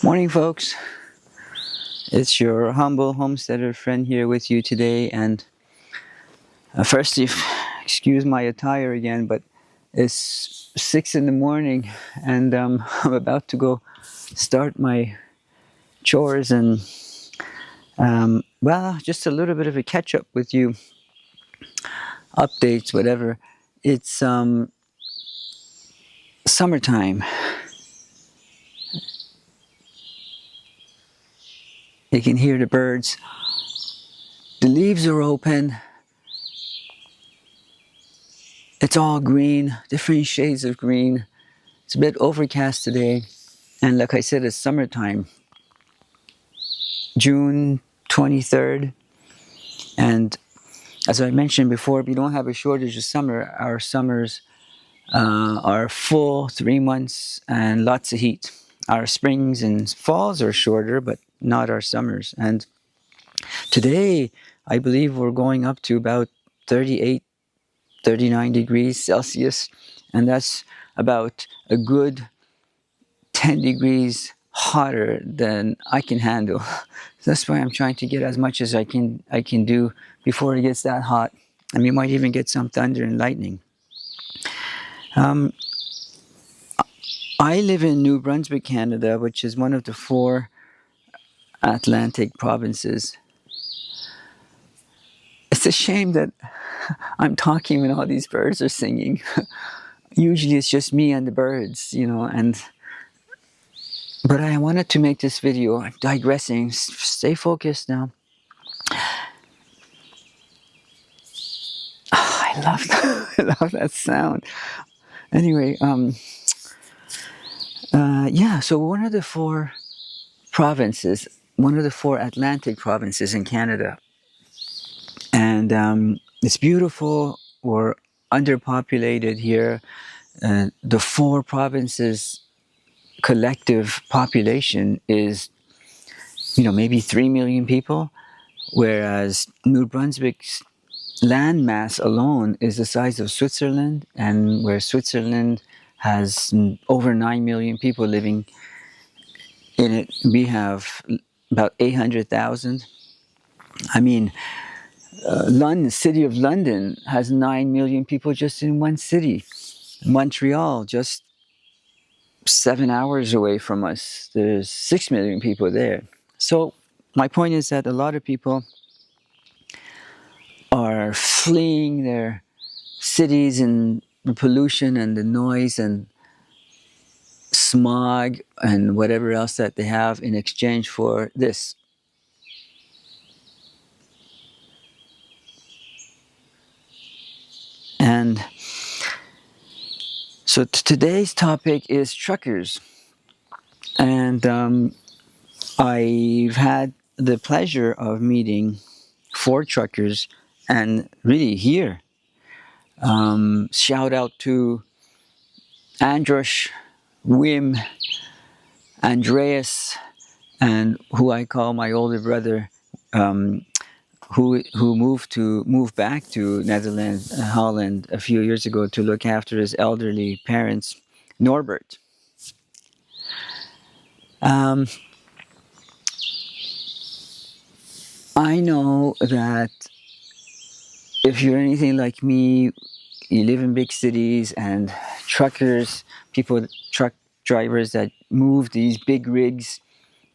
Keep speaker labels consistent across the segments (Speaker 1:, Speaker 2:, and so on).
Speaker 1: Morning, folks. It's your humble homesteader friend here with you today. And first, excuse my attire again, but it's 6 in the morning, and I'm about to go start my chores and just a little bit of a catch up with you, updates, whatever. It's summertime. You can hear the birds. The leaves are open. It's all green, different shades of green. It's a bit overcast today. And like I said, it's summertime. June 23rd. And as I mentioned before, we don't have a shortage of summer. Our summers are full, 3 months, and lots of heat. Our springs and falls are shorter, but not our summers. And today, I believe we're going up to about 38, 39 degrees Celsius. And that's about a good 10 degrees hotter than I can handle. That's why I'm trying to get as much as I can do before it gets that hot. And we might even get some thunder and lightning. I live in New Brunswick, Canada, which is one of the 4 Atlantic provinces. It's a shame that I'm talking when all these birds are singing. Usually it's just me and the birds, but I wanted to make this video. I'm digressing. Stay focused now. I love that. I love that sound. Anyway, so one of the 4 provinces, one of the 4 Atlantic provinces in Canada. And it's beautiful. We're underpopulated here. The 4 provinces collective population is, maybe 3 million people, whereas New Brunswick's land mass alone is the size of Switzerland, and where Switzerland has over 9 million people living in it, we have about 800,000. I mean, London, city of London, has 9 million people just in one city. Montreal, just 7 hours away from us, there's 6 million people there. So my point is that a lot of people are fleeing their cities and the pollution and the noise and smog and whatever else that they have in exchange for this. And so today's topic is truckers. And I've had the pleasure of meeting 4 truckers, and really here. Shout out to Andros, Wim, Andreas, and who I call my older brother, who moved back to Netherlands, Holland a few years ago to look after his elderly parents, Norbert. I know that if you're anything like me, you live in big cities, and truckers, truck drivers that move these big rigs,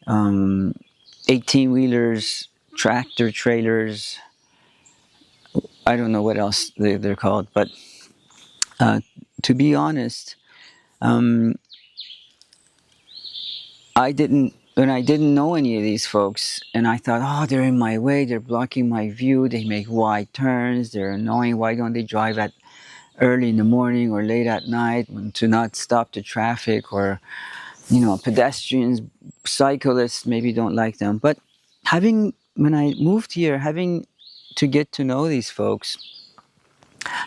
Speaker 1: 18-wheelers, tractor trailers, I don't know what else they're called, but to be honest, I didn't know any of these folks, and I thought, oh, they're in my way, they're blocking my view, they make wide turns, they're annoying, why don't they drive at early in the morning or late at night to not stop the traffic, or pedestrians, cyclists maybe don't like them. But when I moved here, having to get to know these folks,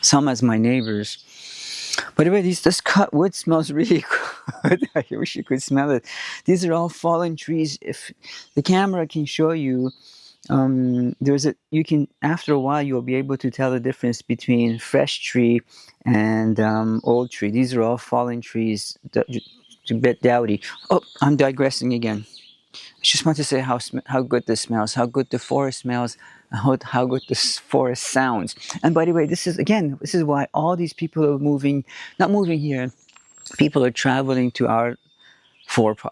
Speaker 1: some as my neighbors. By the way, this cut wood smells really good. I wish you could smell it. These are all fallen trees. If the camera can show you, you can, after a while, you'll be able to tell the difference between fresh tree and old tree. These are all fallen trees. It's a bit dowdy. Oh, I'm digressing again. I just want to say how good this smells, how good the forest smells, how good this forest sounds. And by the way, this is why all these people are moving, not moving here. People are traveling to our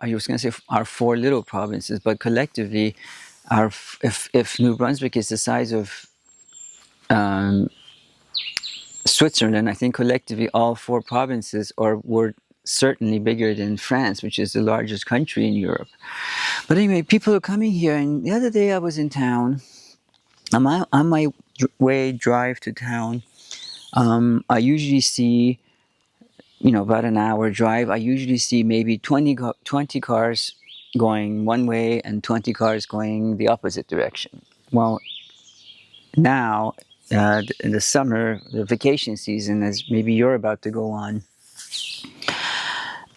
Speaker 1: I was going to say our four little provinces, but collectively, if New Brunswick is the size of Switzerland, I think collectively all four provinces were certainly bigger than France, which is the largest country in Europe. But anyway, people are coming here, and the other day I was in town. On my way drive to town, I usually see, about an hour drive, I usually see maybe 20 cars going one way and 20 cars going the opposite direction. Well, now, in the summer, the vacation season, as maybe you're about to go on,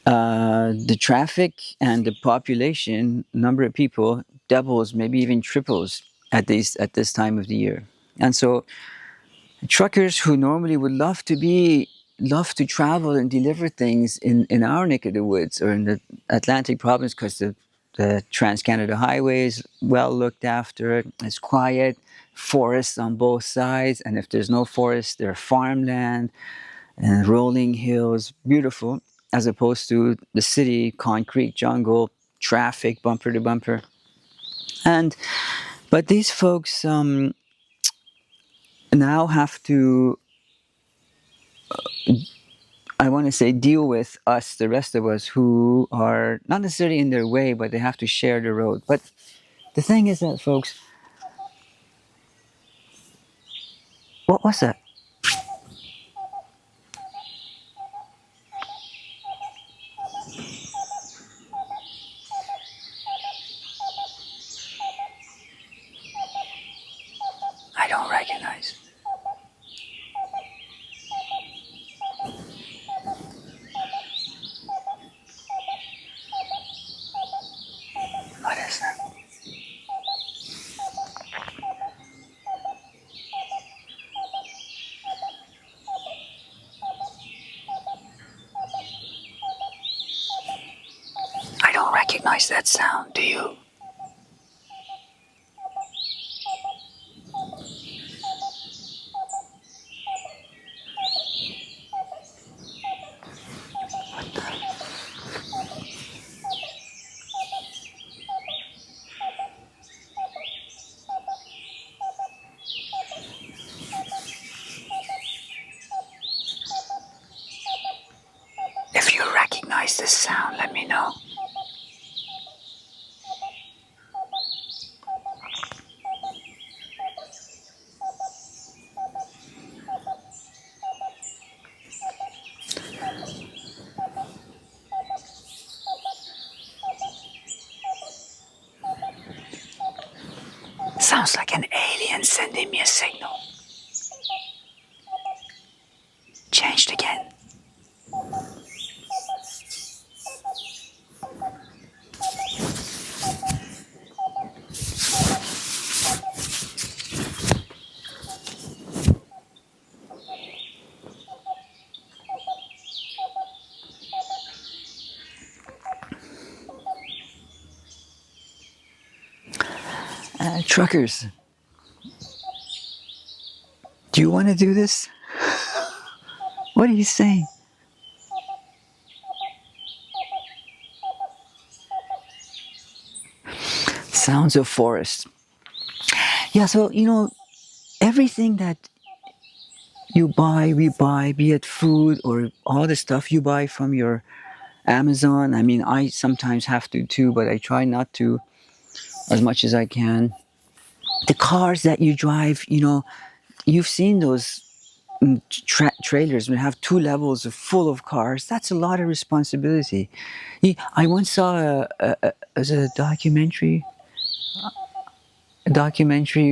Speaker 1: the traffic and the population number of people doubles, maybe even triples at this time of the year. And so truckers who normally would love to travel and deliver things in our neck of the woods or in the Atlantic province, because the Trans-Canada Highway is well looked after, it's quiet, forests on both sides, and if there's no forest, there's farmland and rolling hills, beautiful, as opposed to the city, concrete jungle, traffic, bumper to bumper. But these folks now have to, I want to say, deal with us, the rest of us, who are not necessarily in their way, but they have to share the road. But the thing is that, folks, what was that? I don't recognize. What is that? I don't recognize that sound, do you? If you recognize this sound, let me know. Sounds like an alien sending me a signal. Changed again. Truckers, do you want to do this? What are you saying? Sounds of forest. Yeah, so, everything that we buy, be it food or all the stuff you buy from your Amazon. I mean, I sometimes have to too, but I try not to as much as I can. The cars that you drive, you've seen those trailers when have two levels of full of cars. That's a lot of responsibility. I once saw a documentary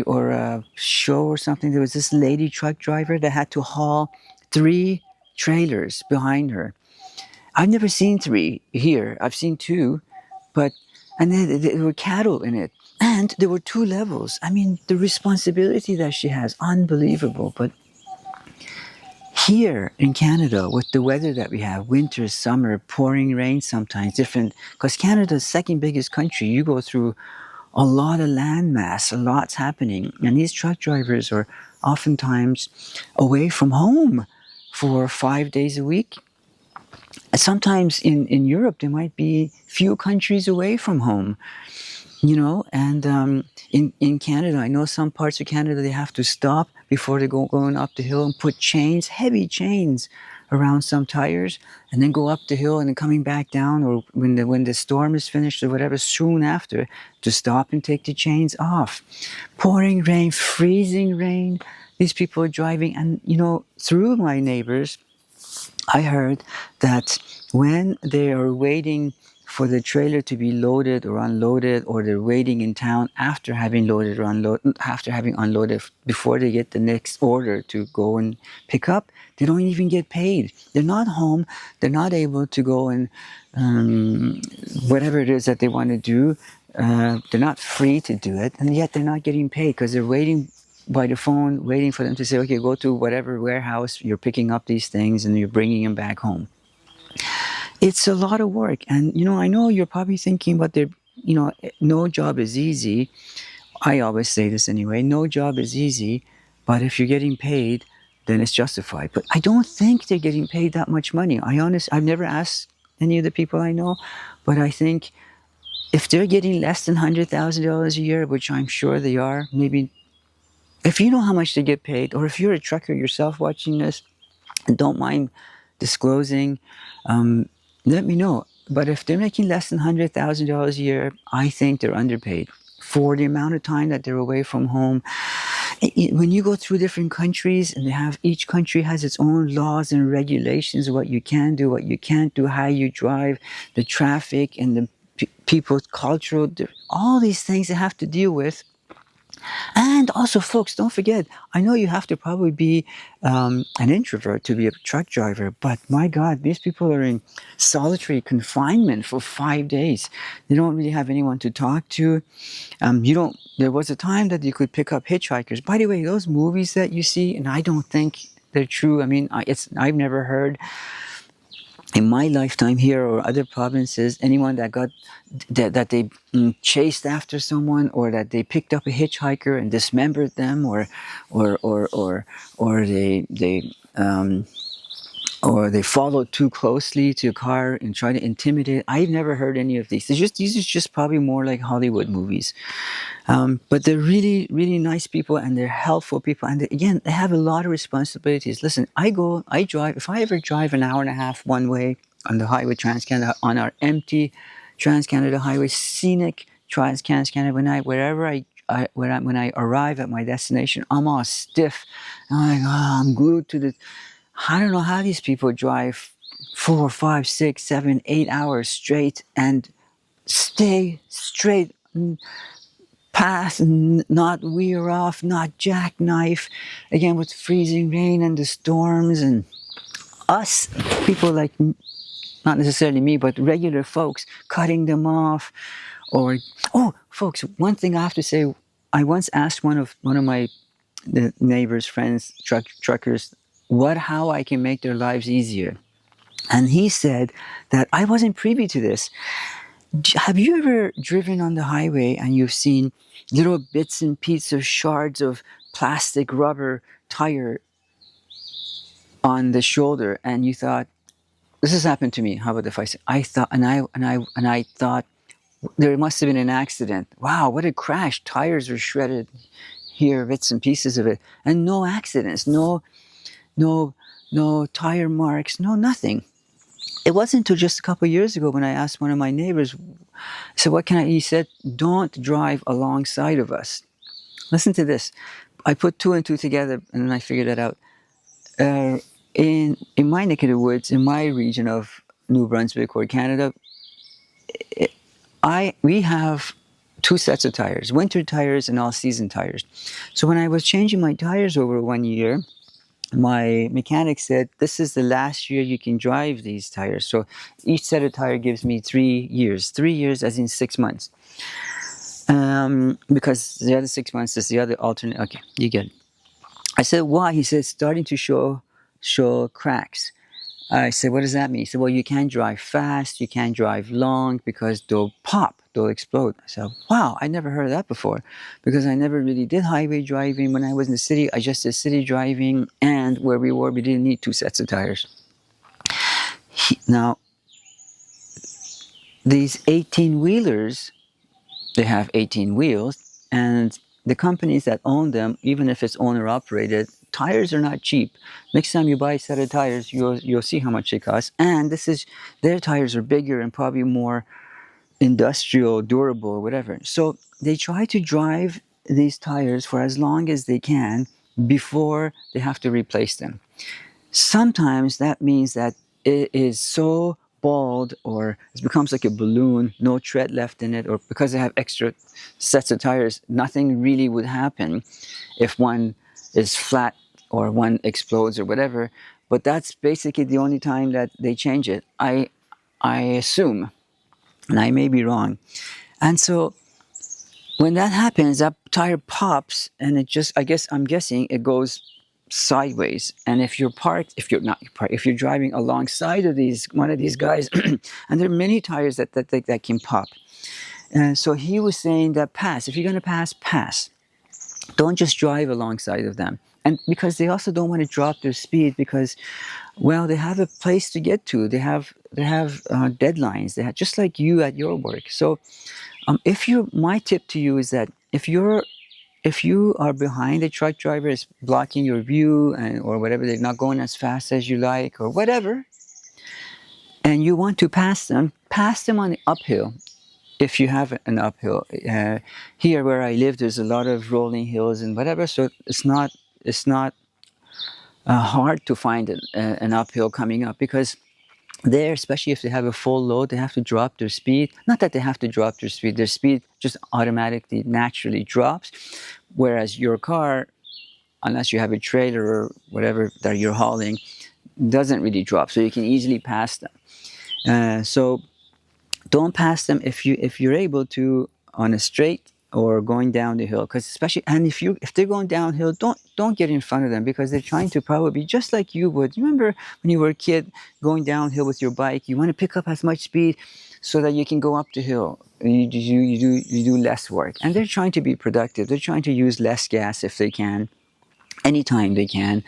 Speaker 1: or a show or something. There was this lady truck driver that had to haul 3 trailers behind her. I've never seen 3 here. I've seen 2, and then there were cattle in it. And there were 2 levels. I mean, the responsibility that she has, unbelievable. But Here in Canada, with the weather that we have, winter, summer, pouring rain sometimes, different, because Canada's second biggest country, you go through a lot of land mass, a lot's happening. And these truck drivers are oftentimes away from home for 5 days a week. Sometimes in Europe, they might be few countries away from home, and in Canada, I know some parts of Canada, they have to stop before they going up the hill and put chains, heavy chains around some tires, and then go up the hill and then coming back down, or when the storm is finished or whatever, soon after, to stop and take the chains off. Pouring rain, freezing rain, these people are driving, and through my neighbors, I heard that when they are waiting for the trailer to be loaded or unloaded, or they're waiting in town after having loaded or after having unloaded before they get the next order to go and pick up, they don't even get paid. They're not home. They're not able to go and whatever it is that they want to do. They're not free to do it, and yet they're not getting paid because they're waiting by the phone, waiting for them to say, okay, go to whatever warehouse, you're picking up these things and you're bringing them back home. It's a lot of work. And, I know you're probably thinking, but no job is easy. I always say this anyway, no job is easy, but if you're getting paid, then it's justified. But I don't think they're getting paid that much money. I've never asked any of the people I know, but I think if they're getting less than $100,000 a year, which I'm sure they are, maybe. If you know how much they get paid, or if you're a trucker yourself watching this and don't mind disclosing, let me know. But if they're making less than $100,000 a year, I think they're underpaid for the amount of time that they're away from home. When you go through different countries, and each country has its own laws and regulations, what you can do, what you can't do, how you drive, the traffic, and the people's cultural, all these things they have to deal with. And also, folks, don't forget, I know you have to probably be an introvert to be a truck driver, but my God, these people are in solitary confinement for 5 days. They don't really have anyone to talk to. There was a time that you could pick up hitchhikers. By the way, those movies that you see, and I don't think they're true. I mean, I've never heard in my lifetime here or other provinces, anyone that they chased after someone, or that they picked up a hitchhiker and dismembered them, or they followed too closely to a car and tried to intimidate. I've never heard any of these. These are just probably more like Hollywood movies. But they're really, really nice people, and they're helpful people. And again, they have a lot of responsibilities. Listen, I drive, if I ever drive an hour and a half one way on the highway Trans-Canada, on our empty Trans-Canada highway, scenic Trans-Canada, when I arrive at my destination, I'm all stiff. I'm like, I'm glued to I don't know how these people drive 4, 5, 6, 7, 8 hours straight and stay straight, pass, not veer off, not jackknife, again with freezing rain and the storms, and us, people like, not necessarily me, but regular folks, cutting them off. Folks, one thing I have to say, I once asked one of my neighbors, friends, truckers, how I can make their lives easier. And he said that I wasn't privy to this. Have you ever driven on the highway and you've seen little bits and pieces of shards of plastic rubber tire on the shoulder, and you thought, this has happened to me. How about if I thought there must have been an accident. Wow, what a crash. Tires are shredded here, bits and pieces of it. And no accidents, no tire marks, no nothing. It wasn't until just a couple of years ago when I asked one of my neighbors, I said, he said, don't drive alongside of us. Listen to this. I put 2 and 2 together, and then I figured that out. In my neck of the woods, in my region of New Brunswick or Canada, we have 2 sets of tires, winter tires and all-season tires. So when I was changing my tires over 1 year, my mechanic said, this is the last year you can drive these tires. So each set of tire gives me 3 years. 3 years as in 6 months. Because the other 6 months is the other alternate. Okay, you get it. I said, why? He said, starting to show show cracks. I said, what does that mean? He said, well, you can't drive fast, you can't drive long because they'll pop, they'll explode. I said, wow, I never heard of that before because I never really did highway driving when I was in the city. I just did city driving, and where we were, we didn't need two sets of tires. Now, these 18-wheelers, they have 18 wheels, and the companies that own them, even if it's owner operated, tires are not cheap. Next time you buy a set of tires, you'll see how much they cost. And their tires are bigger and probably more industrial, durable, whatever. So they try to drive these tires for as long as they can before they have to replace them. Sometimes that means that it is so bald, or it becomes like a balloon, no tread left in it, or because they have extra sets of tires, nothing really would happen if one is flat or one explodes or whatever. But that's basically the only time that they change it. I assume, and I may be wrong. And so when that happens, that tire pops, and I'm guessing it goes sideways. And if you're driving alongside of one of these guys, and there are many tires that can pop. And so he was saying that if you're going to pass. Don't just drive alongside of them. And because they also don't want to drop their speed because, well, they have a place to get to. They have deadlines. They have, just like you at your work. So my tip to you is that if you are behind a truck driver, is blocking your view, or whatever, they're not going as fast as you like or whatever, and you want to pass them on the uphill. If you have an uphill, here where I live, there's a lot of rolling hills and whatever, so it's not hard to find an uphill coming up, because there, especially if they have a full load, they have to drop their speed. Not that they have to drop their speed just automatically, naturally drops. Whereas your car, unless you have a trailer or whatever that you're hauling, doesn't really drop, so you can easily pass them. So don't pass them if you're able to on a straight or going down the hill, because if they're going downhill, don't get in front of them, because they're trying to probably, just like you would. You remember when you were a kid going downhill with your bike, you want to pick up as much speed so that you can go up the hill. You do less work, and they're trying to be productive. They're trying to use less gas if they can, anytime they can.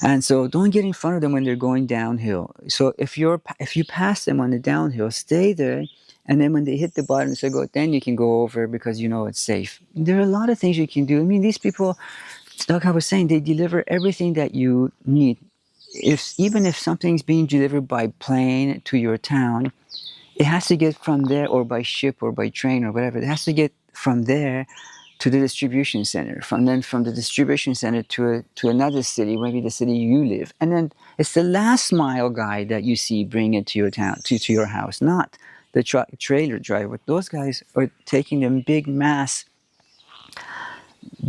Speaker 1: And so don't get in front of them when they're going downhill. So if you pass them on the downhill, stay there, and then when they hit the bottom, then you can go over, because you know it's safe. There are a lot of things you can do. I mean, these people, like I was saying, they deliver everything that you need. Even if something's being delivered by plane to your town, it has to get from there, or by ship or by train or whatever. It has to get from there to the distribution center, from the distribution center to another city, maybe the city you live. And then it's the last mile guy that you see bring it to your town, to your house, not the trailer driver. Those guys are taking them big mass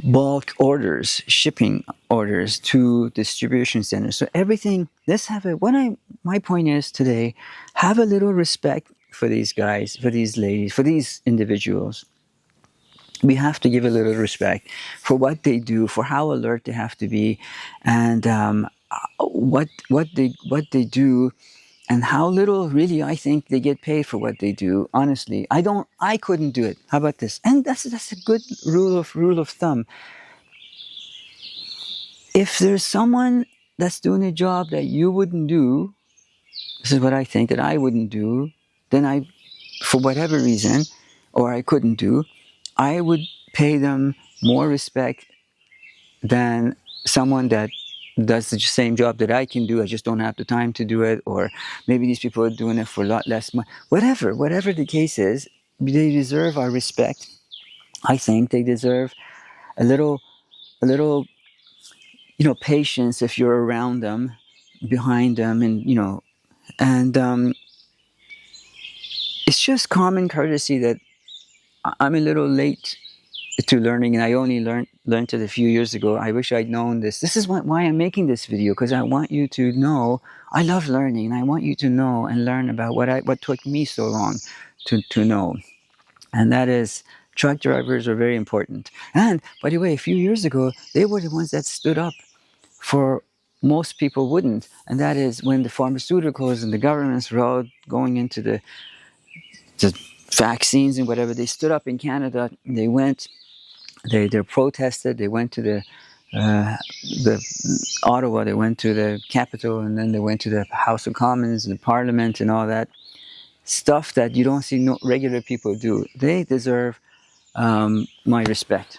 Speaker 1: bulk orders, shipping orders to distribution centers. So everything, my point is today, have a little respect for these guys, for these ladies, for these individuals. We have to give a little respect for what they do, for how alert they have to be, and what they do, and how little really I think they get paid for what they do. Honestly, I couldn't do it. How about this? And that's a good rule of thumb. If there's someone that's doing a job that you wouldn't do, this is what I think that I wouldn't do, then for whatever reason, or I couldn't do, I would pay them more respect than someone that does the same job that I can do. I just don't have the time to do it, or maybe these people are doing it for a lot less money. Whatever the case is, they deserve our respect. I think they deserve a little, patience if you're around them, behind them, and it's just common courtesy that I'm a little late to learning, and I only learned it a few years ago. I wish I'd known this. This is why I'm making this video, because I want you to know I love learning, and I want you to know and learn about what took me so long to know, and that is truck drivers are very important. And by the way, a few years ago, they were the ones that stood up for most people wouldn't, and that is when the pharmaceuticals and the governments were all going into the vaccines and whatever. They stood up in Canada. They went. They protested. They went to the Ottawa. They went to the capital, and then they went to the House of Commons and the Parliament and all that stuff that you don't see no regular people do. They deserve my respect.